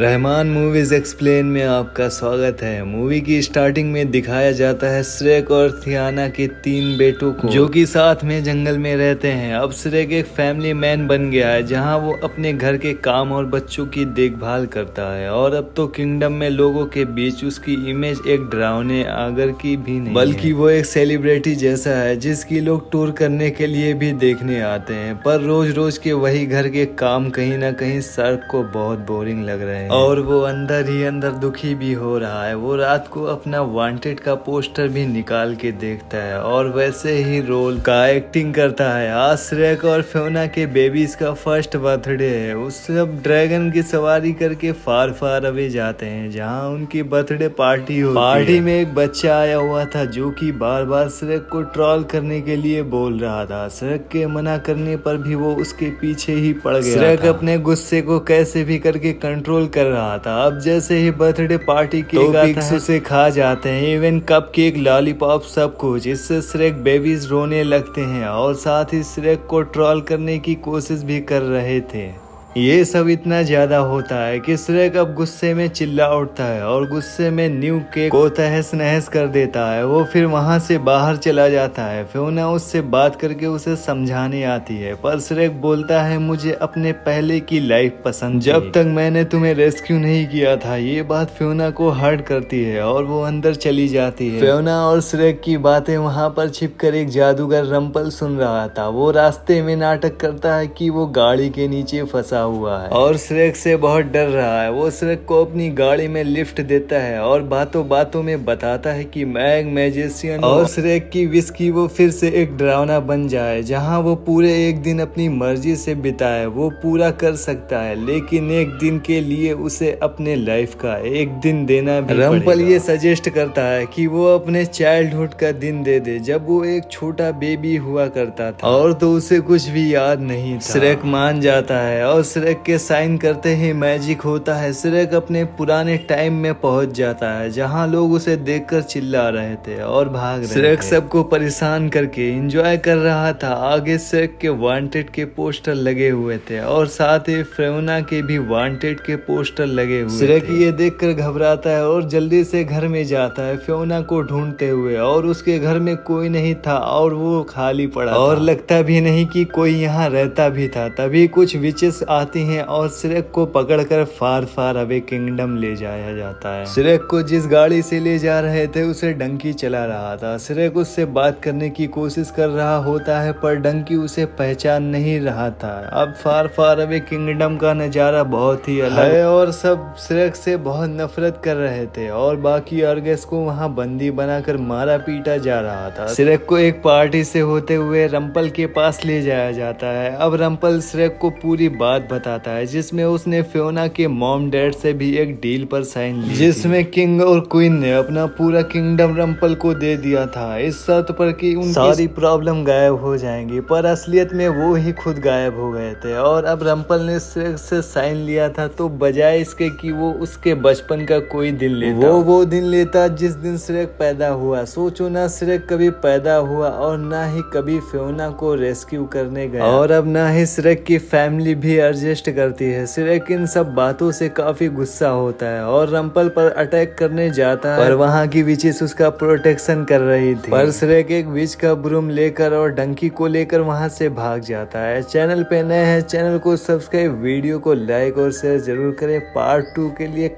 Rahman movies explain में आपका स्वागत है। मूवी की स्टार्टिंग में दिखाया जाता है श्रेक और थियाना के 3 बेटों को जो कि साथ में जंगल में रहते हैं। अब श्रेक एक फैमिली मैन बन गया है जहां वो अपने घर के काम और बच्चों की देखभाल करता है और अब तो किंगडम में लोगों के बीच उसकी इमेज एक डरावने आगर की भी नहीं बल्कि वो एक सेलिब्रिटी जैसा है जिसकी लोग टूर करने के लिए भी देखने आते हैं। पर रोज रोज के वही घर के काम कहीं ना कहीं शार्क को बहुत बोरिंग लग रहे हैं और वो अंदर ही अंदर दुखी भी हो रहा है। वो रात को अपना वांटेड का पोस्टर भी निकाल के देखता है और वैसे ही रोल का एक्टिंग करता है। आज श्रेक और फियोना के बेबीज का फर्स्ट बर्थडे है। उस सब ड्रैगन की सवारी करके फार फार अवे जाते हैं जहाँ उनकी बर्थडे पार्टी होती है। पार्टी में एक बच्चा आया हुआ था जो कि बार बार श्रेक को ट्रोल करने के लिए बोल रहा था। श्रेक के मना करने पर भी वो उसके पीछे ही पड़ गया। श्रेक अपने गुस्से को कैसे भी करके कंट्रोल कर रहा था। अब जैसे ही बर्थडे पार्टी केक आता है उसे खा जाते हैं, इवन कप केक, लॉलीपॉप, सब कुछ। इससे श्रेक बेबीज रोने लगते हैं और साथ ही श्रेक को ट्रोल करने की कोशिश भी कर रहे थे। ये सब इतना ज्यादा होता है कि श्रेक अब गुस्से में चिल्ला उठता है और गुस्से में न्यू केक को तहस नहस कर देता है। वो फिर वहां से बाहर चला जाता है। फियोना उससे बात करके उसे समझाने आती है पर श्रेक बोलता है मुझे अपने पहले की लाइफ पसंद, जब तक मैंने तुम्हें रेस्क्यू नहीं किया था। ये बात फियोना को हर्ट करती है और वो अंदर चली जाती है। फियोना और श्रेक की बातें वहां पर छिपकर एक जादूगर रंपल सुन रहा था। वो रास्ते में नाटक करता है कि वो गाड़ी के नीचे फंसा हुआ है और श्रेक से बहुत डर रहा है। वो श्रेक को अपनी गाड़ी में लिफ्ट देता है और बातों बातों में बताता है कि मैं एक मैजिशियन और श्रेक की विश की वो फिर से एक डरावना बन जाए जहां वो पूरे एक दिन अपनी मर्जी से बिताए। वो पूरा कर सकता है लेकिन एक दिन के लिए उसे अपने लाइफ का एक दिन देना भी रंपल ये सजेस्ट करता है कि वो अपने चाइल्डहुड का दिन दे दे जब वो एक छोटा बेबी हुआ करता था और तो उसे कुछ भी याद नहीं था। श्रेक मान जाता है और श्रेक के साइन करते ही मैजिक होता है। श्रेक अपने पुराने टाइम में पहुंच जाता है जहां लोग उसे देखकर चिल्ला रहे थे और भाग रहे थे। श्रेक सबको परेशान करके एंजॉय कर रहा था। आगे श्रेक के वांटेड के पोस्टर लगे हुए थे और साथ ही फियोना के भी वांटेड के पोस्टर लगे हुए थे। श्रेक ये देखकर घबराता है और जल्दी से घर में जाता है फियोना को ढूंढते हुए और उसके घर में कोई नहीं था और वो खाली पड़ा और लगता भी नहीं कि कोई यहाँ रहता भी था। तभी कुछ विचेस आती हैं और श्रेक को पकड़कर फार फार अवे किंगडम ले जाया जाता है। श्रेक को जिस गाड़ी से ले जा रहे थे उसे डंकी चला रहा था। श्रेक उससे बात करने की कोशिश कर रहा होता है पर डंकी उसे पहचान नहीं रहा था। अब फार फार अवे किंगडम का नजारा बहुत ही अलग है और सब श्रेक से बहुत नफरत कर रहे थे और बाकी अर्गस को वहां बंदी बनाकर मारा पीटा जा रहा था। श्रेक को एक पार्टी से होते हुए रंपल के पास ले जाया जाता है। अब रंपल श्रेक को पूरी बात बताता है जिसमें उसने फियोना के मॉम डैड से भी एक डील पर साइन ली जिसमें किंग और क्वीन ने अपना पूरा किंगडम रंपल को दे दिया था इस शर्त पर कि उनकी सारी प्रॉब्लम गायब हो जाएंगी। पर असलियत में वो ही खुद गायब हो गए थे और अब रंपल ने श्रेक से साइन लिया था तो बजाय इसके कि वो उसके बचपन का कोई दिन लेता वो दिन लेता जिस दिन श्रेक पैदा हुआ। सोचो ना, श्रेक कभी पैदा हुआ और ना ही कभी फियोना को रेस्क्यू करने गया और अब ना ही श्रेक की फैमिली भी एडजस्ट करती है। श्रेक इन सब बातों से काफी गुस्सा होता है और रंपल पर अटैक करने जाता है पर वहां की विचेस उसका प्रोटेक्शन कर रही थी। पर श्रेक एक विच का ब्रूम लेकर और डंकी को लेकर वहां से भाग जाता है। चैनल पे नए हैं, चैनल को सब्सक्राइब, वीडियो को लाइक और शेयर जरूर करें। पार्ट 2 के लिए